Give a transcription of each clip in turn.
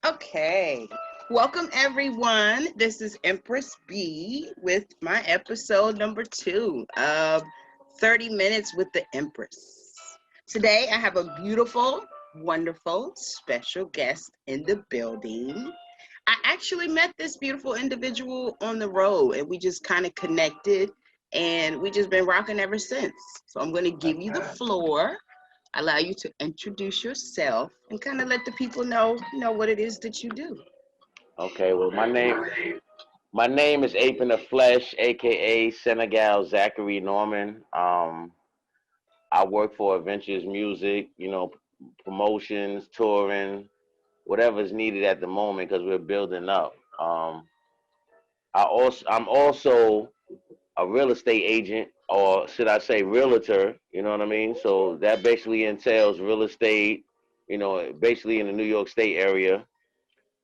Okay. Welcome, everyone. This is Empress B with my episode number 2 of 30 Minutes with the Empress. Today, I have a beautiful, wonderful, special guest in the building. I actually met this beautiful individual on the road, and we just kind of connected, and we just been rocking ever since. So I'm going to give you the floor, allow you to introduce yourself, and kind of let the people know what it is that you do. Okay, well, my name is ApeInTheFlesh, aka Senegal Zachary Norman. I work for Adventures Music, promotions, touring, whatever's needed at the moment because we're building up. I'm also a real estate agent, or should I say realtor, you know what I mean? So that basically entails real estate, basically in the New York State area.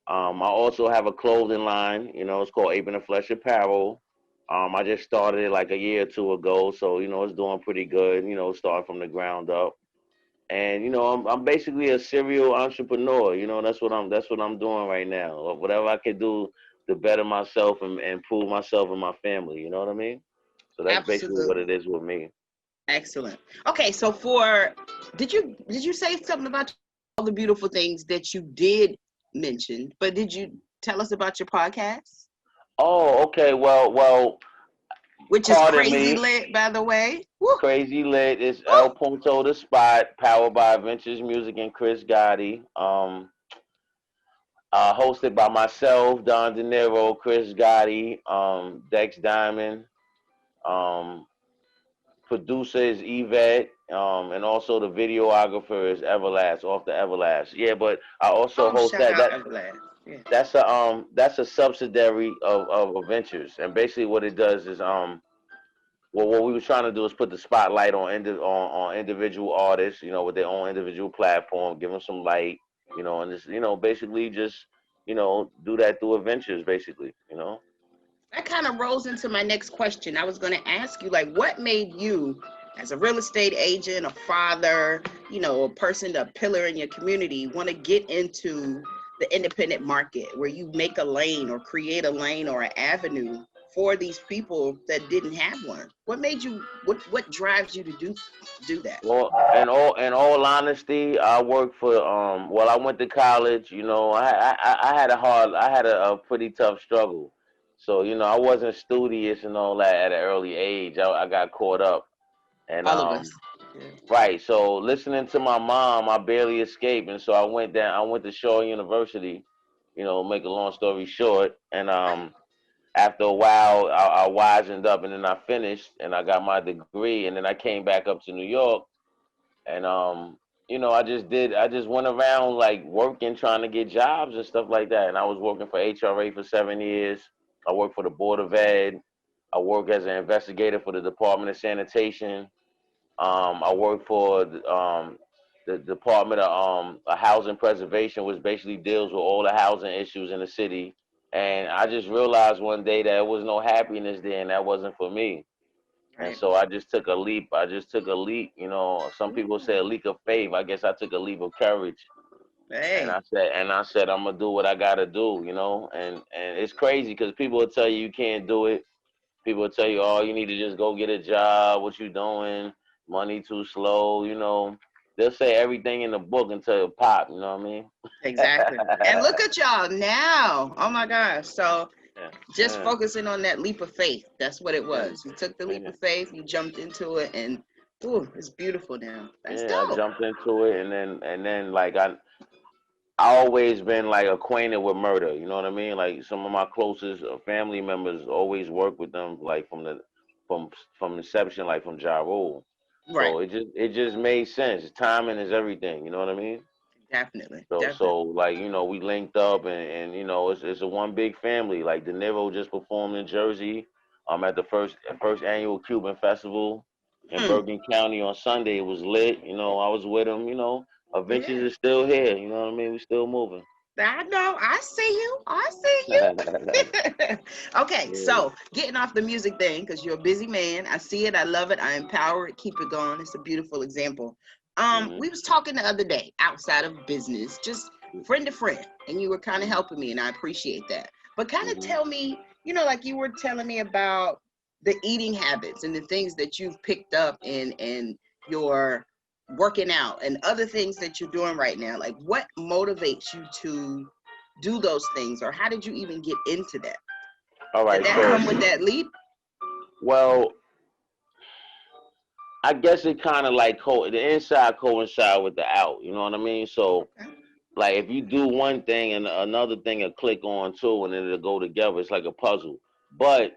I also have a clothing line, it's called Ape and the Flesh Apparel. I just started it like a year or two ago, so it's doing pretty good, starting from the ground up. And I'm basically a serial entrepreneur, that's what I'm doing right now. Whatever I can do to better myself and improve myself and my family, you know what I mean? So that's basically what Absolutely. it is with me. Excellent. Okay, so did you say something about all the beautiful things that you did mention, but did you tell us about your podcast? Oh, okay. Well, Which is pardon crazy me. lit, by the way. Woo, Crazy Lit is El woo. Punto the Spot, powered by Adventures Music and Chris Gotti. Hosted by myself, Don De Niro, Chris Gotti, Dex Diamond. Um, Producer is Yvette, and also the videographer is Everlast, off the Everlast. Yeah, but I also Oh, host shout that. out That Everlast. Yeah. that's a subsidiary of Adventures, and basically what it does is well, what we were trying to do is put the spotlight on individual artists, with their own individual platform, give them some light, and just, basically just, do that through adventures, basically. That kind of rolls into my next question. I was going to ask you, like, what made you, as a real estate agent, a father, a person, a pillar in your community, want to get into the independent market where you make a lane or create a lane or an avenue for these people that didn't have one? What made you? What drives you to do that? Well, in all honesty, I work for well, I went to college. I had a pretty tough struggle. So I wasn't studious and all that at an early age. I got caught up, and All of us. Yeah. right. So listening to my mom, I barely escaped, and so I went down. I went to Shaw University. Make a long story short, and after a while, I wisened up, and then I finished, and I got my degree, and then I came back up to New York, and I just went around like working, trying to get jobs and stuff like that. And I was working for HRA for 7 years. I worked for the Board of Ed. I worked as an investigator for the Department of Sanitation. I worked for the Department of Housing Preservation, which basically deals with all the housing issues in the city. And I just realized one day that there was no happiness there, and that wasn't for me. And Right. so I just took a leap. I just took a leap. Some people say a leap of faith. I guess I took a leap of courage. And Hey. I said, I'm gonna do what I gotta do. And it's crazy because people will tell you you can't do it. People will tell you, oh, you need to just go get a job. What you doing? Money too slow. They'll say everything in the book until it pop. You know what I mean? Exactly. And look at y'all now. Oh my gosh. So Yeah, just yeah, focusing on that leap of faith. That's what it yeah, was. You took the leap yeah. of faith, you jumped into it, and ooh, it's beautiful now. That's Yeah, I dope. jumped into it, and then like I always been like acquainted with murder. You know what I mean? Like some of my closest family members always work with them, like from inception, like from Ja Rule. Right. So it just made sense. Timing is everything. You know what I mean? Definitely. So Definitely. like we linked up, and it's a one big family. Like De Niro just performed in Jersey, at the first annual Cuban festival in Hmm. Bergen County on Sunday. It was lit. I was with him. Adventures Yeah. is still here. You know what I mean? We still moving. I know. I see you. I see you. Okay, Yeah. so getting off the music thing, because you're a busy man. I see it. I love it. I empower it. Keep it going. It's a beautiful example. Hmm. We was talking the other day outside of business, just friend to friend, and you were kind of helping me, and I appreciate that. But kind of Mm-hmm. tell me, like you were telling me about the eating habits and the things that you've picked up in your working out and other things that you're doing right now. Like, what motivates you to do those things, or how did you even get into that? All Did right, that so come with that leap? well, I guess it kind of like the inside coincide with the out. You know what I mean? So Okay. like if you do one thing and another thing will click on too, and then it'll go together. It's like a puzzle. But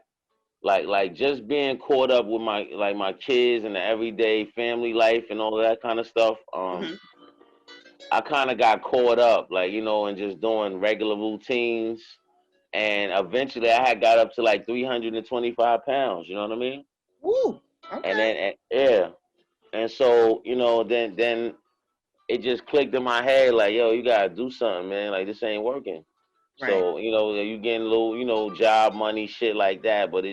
like just being caught up with my kids and the everyday family life and all of that kind of stuff. Hmm. I kind of got caught up, and just doing regular routines. And eventually, I had got up to like 325 pounds. You know what I mean? Woo. And Okay. then, yeah. And so, then it just clicked in my head, like, yo, you gotta do something, man. Like this ain't working. Right. So, you getting a little, job money, shit like that. But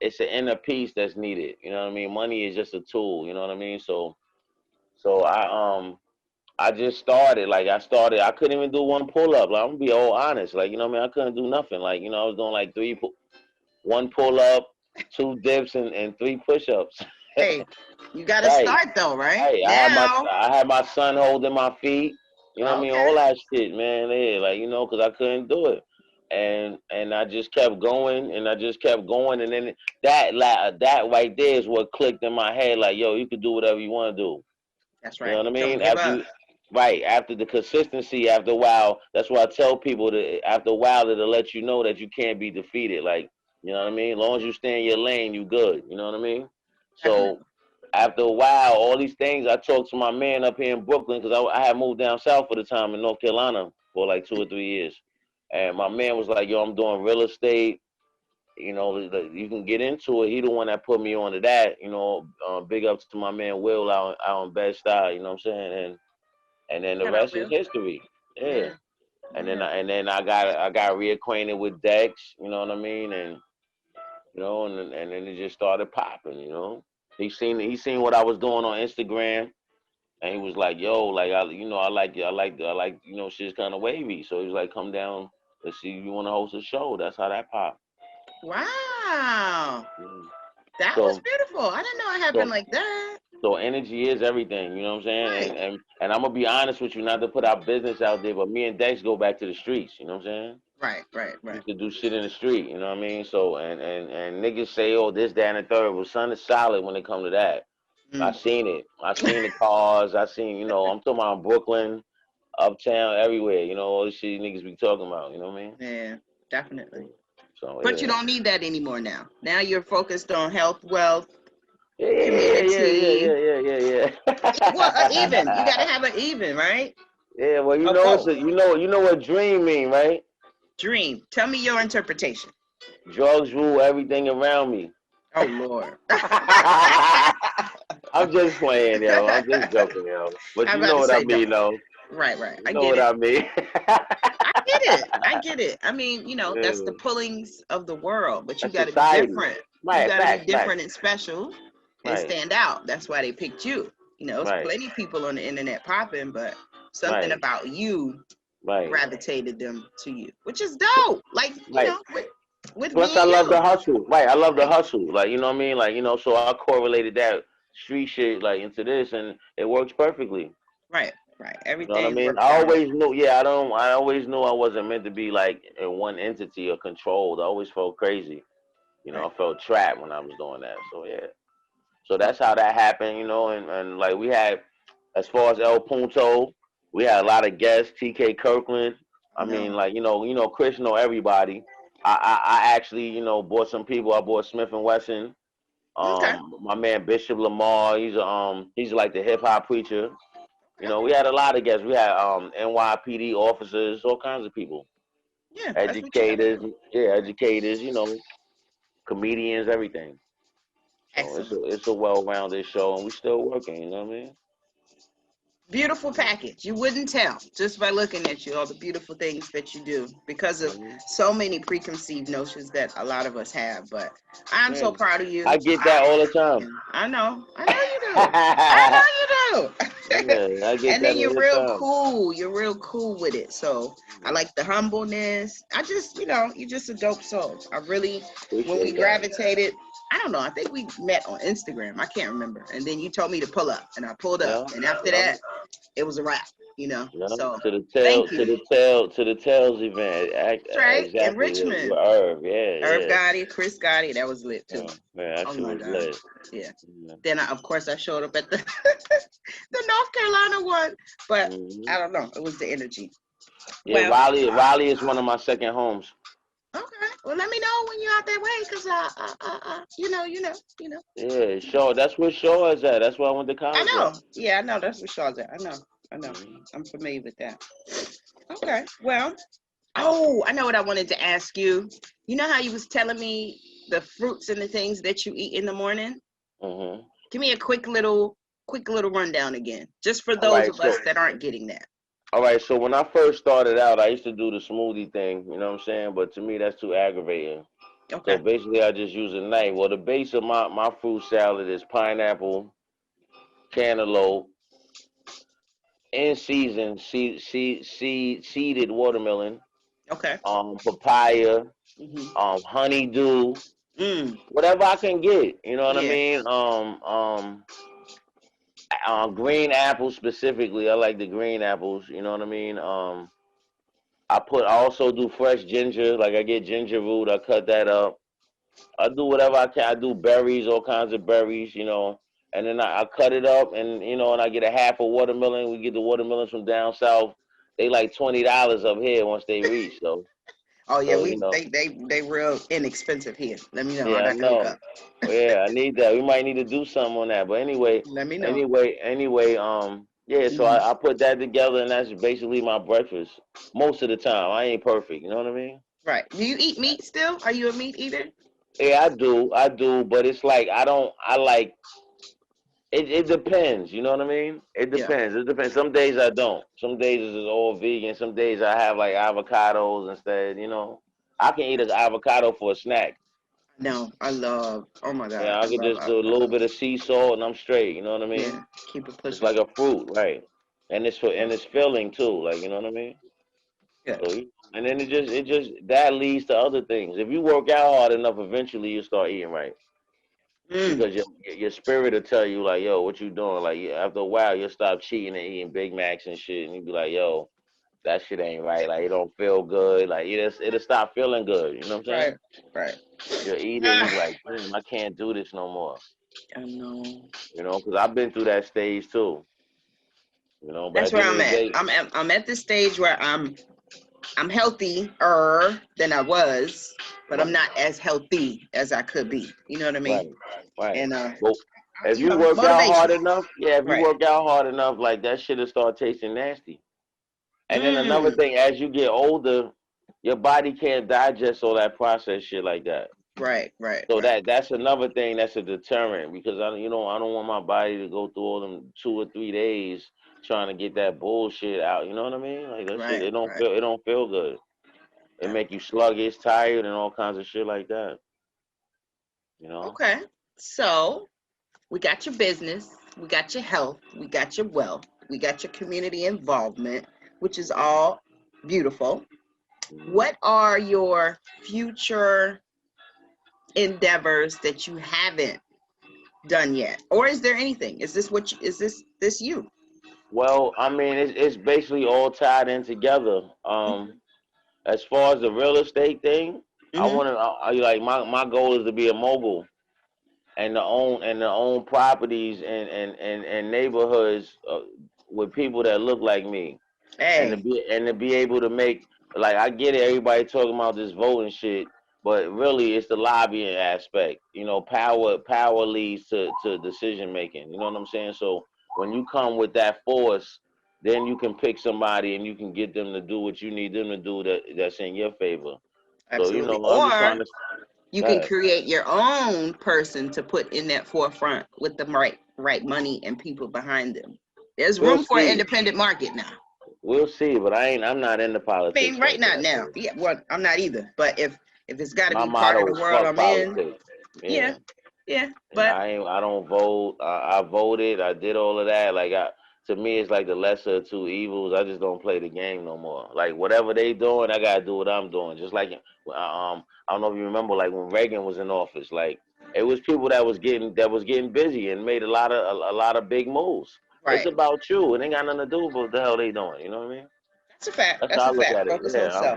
it's an inner peace that's needed. You know what I mean? Money is just a tool. You know what I mean? So I just started. I couldn't even do one pull up. Like, I'm gonna be all honest. Like, you know what I mean? I couldn't do nothing. Like, I was doing like one pull up, two dips, and three push ups. Hey, you got to Right. start though, right? Right. Now. I had my son holding my feet. You know what I mean? Okay. All that shit, man. Yeah, because I couldn't do it. And I just kept going, and I just kept going, and then that right there is what clicked in my head. Like, yo, you can do whatever you want to do. That's You know right. what I Don't mean? give up. Right, after the consistency, after a while, that's why I tell people that after a while it'll let you know that you can't be defeated. Like, you know what I mean? As long as you stay in your lane, you good. You know what I mean? So Definitely. after a while, all these things, I talked to my man up here in Brooklyn because I had moved down south for the time in North Carolina for like 2 or 3 years. And my man was like, yo, I'm doing real estate. You can get into it. He the one that put me onto that. Big ups to my man Will out in Bed-Stuy. You know what I'm saying? And then the Shout out, rest is Will. history. Yeah. Yeah. And then Yeah. I got reacquainted with Dex. You know what I mean? And and then it just started popping. He seen what I was doing on Instagram, and he was like, "Yo, like I like shit's kind of wavy." So he was like, "Come down, let's see if you want to host a show." That's how that popped. Wow. Mhm. That was So beautiful. I didn't know it happened so like that. so energy is everything. You know what I'm saying? Right. And I'm gonna be honest with you, not to put our business out there, but me and Dex go back to the streets. You know what I'm saying? Right. Right. We Right. used to do shit in the street. You know what I mean? So and niggas say, "Oh, this, that, and the third." Well, son is solid when it comes to that. I Mm. seen it. I seen the cars. I seen, I'm talking about Brooklyn, uptown, everywhere. All the shit niggas be talking about. You know what I mean? Yeah. Definitely. So But you yeah. don't need that anymore now. Now you're focused on health, wealth, Yeah, yeah, yeah, yeah, community. yeah, yeah, yeah, Well, yeah. even. You got to have an even, right? Yeah, well, Of both. you know what dream mean, right? Dream. Tell me your interpretation. Drugs rule everything around me. Oh, Lord. I'm just playing, yo. I'm just joking, yo. But I'm you about know to what I say, mean, don't. though. Right, right. You I know get what it. I mean. I get it. I get it. I mean, that's the Yeah. pullings of the world, but you That's got to be society. different. You Right, got to be facts, different facts. and special and Right, stand out. That's why they picked you. There's right, plenty of people on the internet popping, but something right, about you right. gravitated them to you, which is dope. Like, Right. with Plus, I being love the you. hustle. Right, I love the Right, hustle. Like, you know what I mean? Like, so I correlated that street shit like into this, and it works perfectly. right, right. You know what I Everything mean? works I out. always knew. Yeah, I always knew I wasn't meant to be like in one entity or controlled. I always felt crazy. Right. I felt trapped when I was doing that. So yeah. So that's how that happened. And like we had, as far as El Punto, we had a lot of guests. T.K. Kirkland. I mean, No. like Chris know everybody. I actually bought some people. I bought Smith and Wesson. Okay. My man Bishop Lamar. He's like the hip hop preacher. Okay. We had a lot of guests. We had NYPD officers, all kinds of people, Yeah, that's what you got to educators. do. Yeah, educators. Comedians, everything. So Excellent. it's a well-rounded show, and we still working. You know what I mean? Beautiful package. You wouldn't tell just by looking at you all the beautiful things that you do because of Mhm. so many preconceived notions that a lot of us have. But I'm so Yeah. proud of you. I get that all the time. I know. I know you do. I know you do. Yeah, I get And that then all you're the real time. cool. You're real cool with it. So I like the humbleness. I just, you're just a dope soul. I really, when we Appreciate that. gravitated, I don't know. I think we met on Instagram. I can't remember. And then you told me to pull up, and I pulled up. Yeah, And after yeah, that, it was a wrap. yeah. So To the tail, thank to you. the tail, to the tails event. That's right. In Exactly with Richmond, Irv. Yeah, Irv yeah. Gotti, Chris Gotti, that was lit too. Man, that Oh shit my was God. lit. Yeah. Yeah. Then of course I showed up at the the North Carolina one, but Hmm. I don't know. It was the energy. Yeah, Well, Raleigh is one of my second homes. okay. Well, let me know when you're out that way, cause you know. Yeah, Shaw. That's where Shaw is at. That's where I went to I college at. know. Yeah, I know. That's what Shaw's at. I know. I know. Mhm. I'm familiar with that. Okay. Well, oh, I know what I wanted to ask you. You know how you was telling me the fruits and the things that you eat in the morning? Mhm. Give me a quick little rundown again, just for All those right, of us so that aren't getting that. all right, so when I first started out, I used to do the smoothie thing. You know what I'm saying? But to me, that's too aggravating. So Okay. basically, I just use a knife. Well, the base of my fruit salad is pineapple, cantaloupe, in season seeded watermelon, Okay. papaya, Mhm. honeydew, Mm. whatever I can get. You know what I Yeah. mean? Green apples specifically. I like the green apples. You know what I mean? I also do fresh ginger. Like I get ginger root. I cut that up. I do whatever I can. I do berries, all kinds of berries. And then I cut it up, and and I get a half a watermelon. We get the watermelons from down south. They like $20 up here once they reach. So Oh yeah, so we they real inexpensive here. Let me know. I yeah, I got to hook know. up. Yeah, I need that. We might need to do something on that. But anyway, Let me know. yeah. So Mhm. I put that together, and that's basically my breakfast most of the time. I ain't perfect. You know what I mean? Right. Do you eat meat still? Are you a meat eater? Yeah, I do, but it's like I don't. I like it. It depends. You know what I mean? It Yeah. depends. It depends. Some days I don't. Some days it's all vegan. Some days I have like avocados instead. I can eat an avocado for a snack. No, I love. Oh my God, Yeah, I I could love just do a little bit avocados. of sea salt and I'm straight. You know what I mean? Yeah. Keep it It's pushing. like a fruit, right? Yeah. And it's filling too. Like you know what I mean? Yeah. So and then it just that leads to other things. If you work out hard enough, eventually you start eating right. Mm. Because your spirit will tell you like, yo, what you doing? Like after a while, you'll stop cheating and eating Big Macs and shit, and you be like, yo, that shit ain't right. Like it don't feel good. Like it'll stop feeling good. You know what I'm saying? Right. Right. You'll eat it and you Ah, be like, damn, I can't do this no more. I know. Because I've been through that stage too. But That's at the where end I'm of the at. day, I'm at this stage where I'm healthier than I was, but I'm right, not as healthy as I could be. You know what I mean? right, right. And But if you work out motivation. hard enough, yeah, if you Right. work out hard enough, like that shit'll start tasting nasty. And then another Mm. thing, as you get older, your body can't digest all that processed shit like that. Right. Right. So Right. that's another thing that's a deterrent because I don't want my body to go through all them 2 or 3 days trying to get that bullshit out. You know what I mean? Like that shit, Right. Right. it don't feel good. It Yeah. make you sluggish, tired, and all kinds of shit like that. You know? Okay. So we got your business, we got your health, we got your wealth, we got your community involvement, which is all beautiful. Hmm. What are your future endeavors that you haven't done yet, or is there anything? Is this is this you? Well, I mean, it's basically all tied in together. As far as the real estate thing, I Mm-hmm. want to. Like my goal is to be a mogul and to own properties and neighborhoods with people that look like me. and to Hey. be and to be able to make like I get it, everybody talking about this voting shit, but really it's the lobbying aspect. Power leads to decision making. You know what I'm saying? So when you come with that force, then you can pick somebody and you can get them to do what you need them to do that's in your favor. So Absolutely. I'm just trying Or to you can God. create your own person to put in that forefront with the right money and people behind them. There's We'll room for an see. independent market now. We'll see, but I'm not into I mean, politics right like now, that. now. So Yeah, well, I'm not either. But if it's got to my be part of motto the is world fuck I'm in, politics. yeah, Yeah. yeah. And But I don't vote. I voted. I did all of that. Like to me, it's like the lesser of two evils. I just don't play the game no more. Like whatever they doing, I gotta do what I'm doing. Just like I don't know if you remember, like when Reagan was in office, like it was people that was getting busy and made a lot of big moves. It's Right. about you. It ain't got nothing to do with what the hell they doing. You know what I mean? That's a fact. That's That's how a I look fact. at it. Focus on Yeah, self. I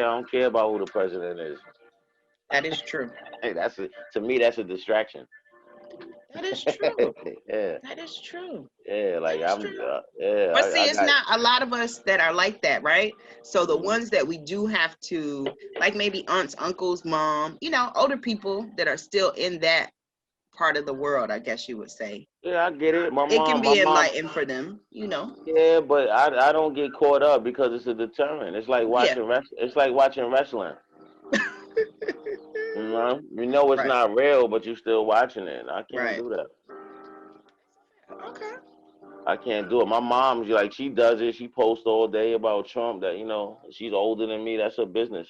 don't care about who the president is. That is true. Hey, to me that's a distraction. That is true. Yeah, That is true. yeah. That Like is true. yeah. But see, I it's got. not a lot of us that are like that, right? So the Mm, ones that we do have to, like maybe aunts, uncles, mom, older people that are still in that part of the world, I guess you would say. yeah, I get it. It can My be mom. enlightened for them. Yeah, but I don't get caught up because it's a deterrent. It's like Yeah. It's like watching wrestling. You know it's Right. not real, but you still watching it. I can't Right. do that. Okay. I can't do it. My mom's like she does it. She posts all day about Trump. That she's older than me. That's her business.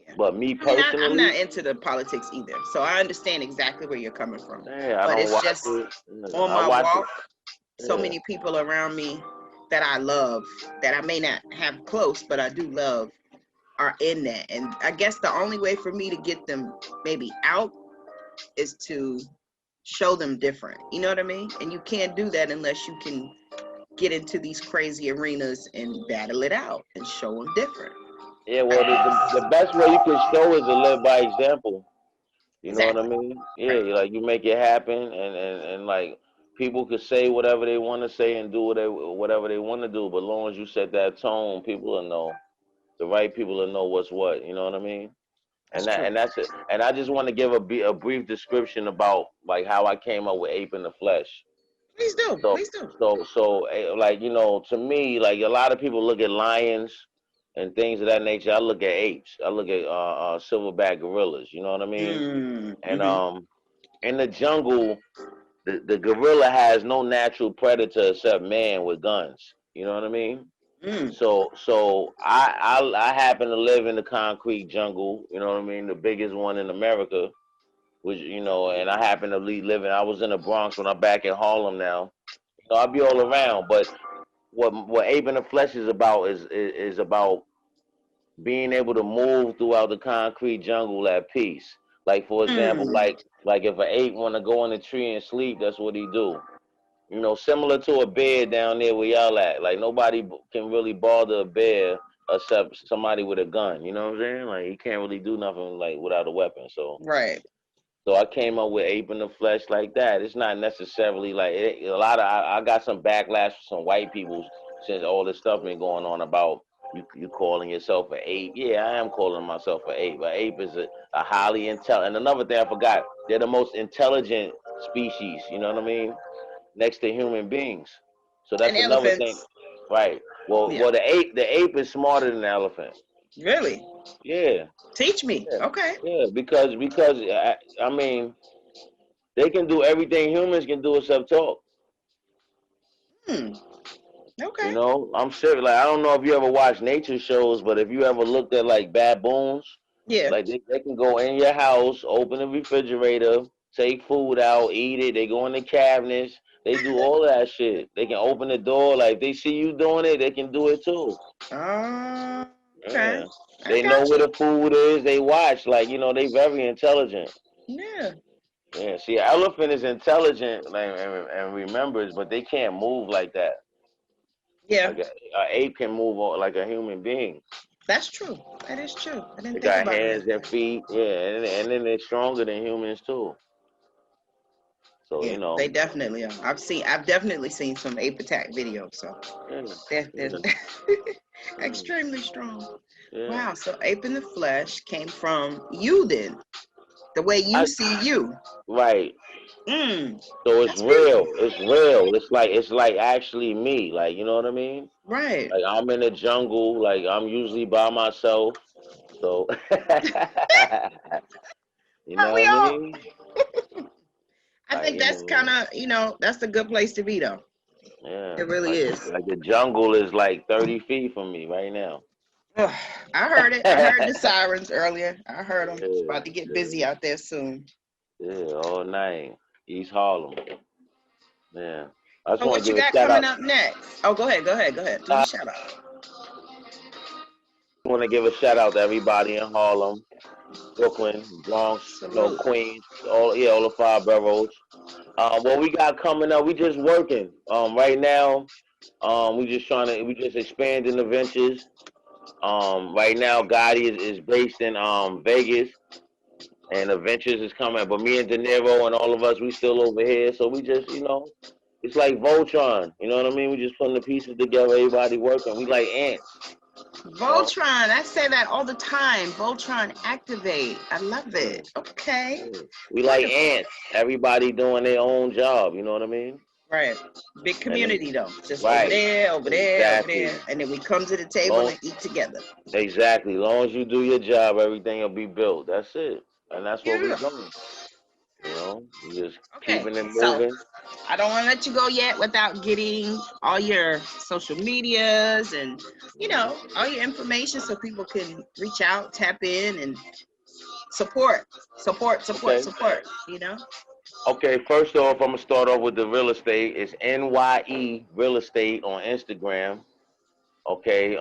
Yeah. But me I mean, I'm not personally, into the politics either, so I understand exactly where you're coming from. yeah, I But don't it's watch just it. on I my watch it. walk, so Yeah, many people around me that I love, that I may not have close, but I do love, are in that. And I guess the only way for me to get them maybe out is to show them different. You know what I mean? And you can't do that unless you can get into these crazy arenas and battle it out and show them different. yeah. Well, the best way you can show is to live by example. You know what I Exactly. mean? Yeah, Right. like you make it happen, and like people could say whatever they want to say and do whatever they want to do, but as long as you set that tone, people will know. The right people will know what's what. You know what I mean? That's true. That's it. And I just want to give a brief description about like how I came up with Ape in the Flesh. Please do. So Please do. like to me, like a lot of people look at lions and things of that nature. I look at apes. I look at silverback gorillas. You know what I mean? And Mm-hmm. in the jungle, the gorilla has no natural predator except man with guns. You know what I mean? Mm. So I happen to live in the concrete jungle. You know what I mean? The biggest one in America, which and I happen to be living. I was in the Bronx when I'm back in Harlem now. So I'll be all around. But what Ape in the Flesh is about is about being able to move throughout the concrete jungle at peace. Like for example, Mm. like if an ape want to go in a tree and sleep, that's what he do. Similar to a bear down there where y'all at. Like nobody can really bother a bear except somebody with a gun. You know what I'm saying? Like he can't really do nothing like without a weapon. Right. So I came up with Ape in the Flesh like that. It's not necessarily like a lot of. I got some backlash from some white people since all this stuff been going on about you calling yourself an ape. Yeah, I am calling myself an ape. An ape is a highly intelligent. And another thing I forgot, they're the most intelligent species. You know what I mean? Next to human beings. So And that's another thing, elephants. right? Yeah. Well, the ape is smarter than the elephant. Really? Yeah, Teach me. yeah, Okay. yeah. Because I mean they can do everything humans can do except talk. Hmm. Okay. I'm serious. Like I don't know if you ever watch nature shows, but if you ever looked at like baboons, Yeah. like they can go in your house, open the refrigerator, take food out, eat it. They go in the cabinets. They do all that shit. They can open the door. Like they see you doing it, they can do it too. Uh, okay. Yeah. I They know got where you. the food is. They watch. Like they very intelligent. Yeah. Yeah. See, an elephant is intelligent like, and remembers, but they can't move like that. Yeah. Like a ape can move like a human being. That's true. That is true. I They didn't think got about it hands like and that. feet, yeah, and then they're stronger than humans too. So Yeah, they definitely are. I've definitely seen some ape attack videos. So yeah, they're yeah, yeah, extremely strong. yeah. Wow. So Ape in the Flesh came from you then, the way you I see you. right. Mm. So it's That's beautiful. real. It's real. It's like actually me. Like you know what I mean? Right. Like I'm in the jungle. Like I'm usually by myself. So you Aren't know we what I all? mean? I Like think that's kind of, that's a good place to be, though. yeah. It really is. Like the jungle is like 30 feet from me right now. Ugh, I heard it. I heard the sirens earlier. I heard them. It's Yeah, about to get yeah, busy out there soon. yeah, all night. East Harlem. Yeah. I just So want what to you give a got shout coming out. up next? Oh, go ahead. Do your shout out. I want to give a shout out to everybody in Harlem, Brooklyn, Bronx, Salute. Queens, all the five boroughs. What we got coming up, we just working. Right now, we just expanding the ventures. Right now, Gotti is based in Vegas, and the ventures is coming. But me and De Niro and all of us, we still over here. So we just, it's like Voltron. You know what I mean? We just putting the pieces together. Everybody working. We like ants. Voltron, I say that all the time. Voltron, activate. I love Yeah. it. Okay. Yeah. We like Wonderful. ants. Everybody doing their own job. You know what I mean? Right. Big And then, community though. Just over right, there, over there, over exactly. there. And then we come to the table Long, and eat together. exactly. Long as you do your job, everything will be built. That's it. And that's what we Yeah. doing. We just Okay. keeping it So moving. I don't want to let you go yet without getting all your social medias and, all your information so people can reach out, tap in, and support, Okay. you know? Okay, first off, I'm gonna start off with the real estate. It's NYE Real Estate on Instagram. Okay,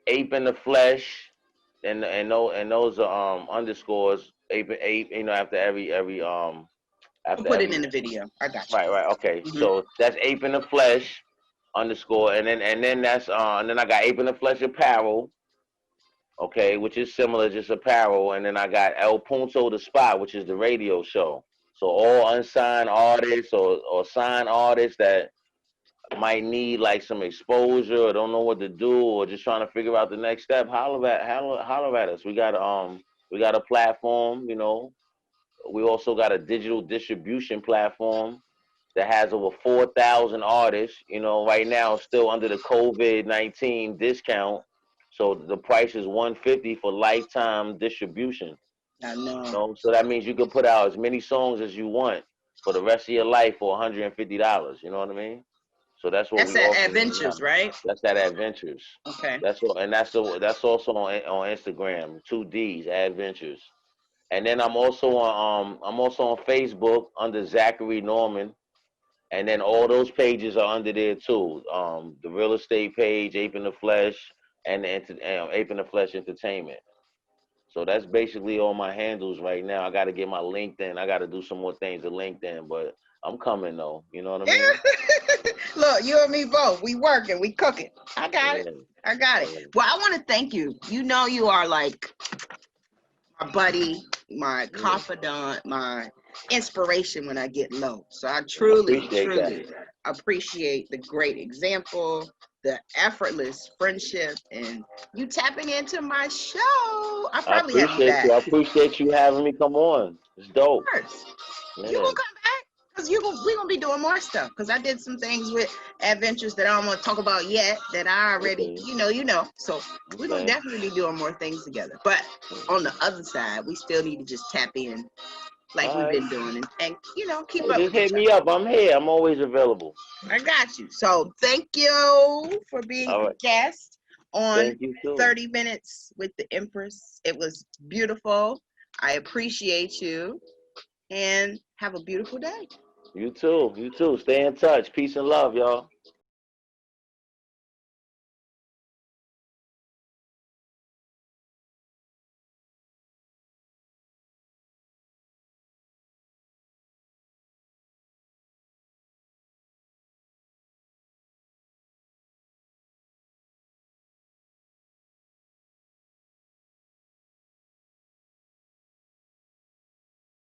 Ape in the Flesh, and those are underscores. Ape. I'll After put it every. in the video. I got you. Right. Okay, Mm-hmm. so that's Ape in the Flesh underscore, and then that's and then I got Ape in the Flesh apparel. Okay, which is similar, just apparel, and then I got El Punto the Spot, which is the radio show. So all unsigned artists or signed artists that might need like some exposure or don't know what to do or just trying to figure out the next step, holler at us. We got a platform, We also got a digital distribution platform that has over 4,000 artists. Right now still under the COVID-19 discount. So the price is $150 for lifetime distribution. I know. So that means you can put out as many songs as you want for the rest of your life for $150. You know what I mean? So that's what That's we at offer right Adventures, now. right? That's that Adventures. Okay. That's also on Instagram. 2Ds Adventures. And then I'm also on Facebook under Zachary Norman. And then all those pages are under there too. The real estate page, Ape in the Flesh, and Ape in the Flesh Entertainment. So that's basically all my handles right now. I got to get my LinkedIn. I got to do some more things to LinkedIn, but I'm coming though. You know what I mean? Look, you and me both. We working, we cooking. I got Yeah. it. Well, I want to thank you. You are like my buddy, my confidant, my inspiration when I get low. So I truly, Appreciate that. truly appreciate the great example, the effortless friendship, and you tapping into my show. I I probably have you appreciate back. you. I appreciate you having me come on. It's dope. Of course. You Yeah. will come back because we're gonna be doing more stuff. Because I did some things with Adventures that I don't want to talk about yet. That I already, Okay. So we're gonna Okay. definitely be doing more things together. But on the other side, we still need to just tap in like All we've right. been doing and keep Hey, up just with each hit other. me up. I'm here. I'm always available. I got you. So thank you for being All a right. guest on Thank you too. 30 Minutes with the Empress. It was beautiful. I appreciate you and have a beautiful day. You too. You too. Stay in touch. Peace and love, y'all.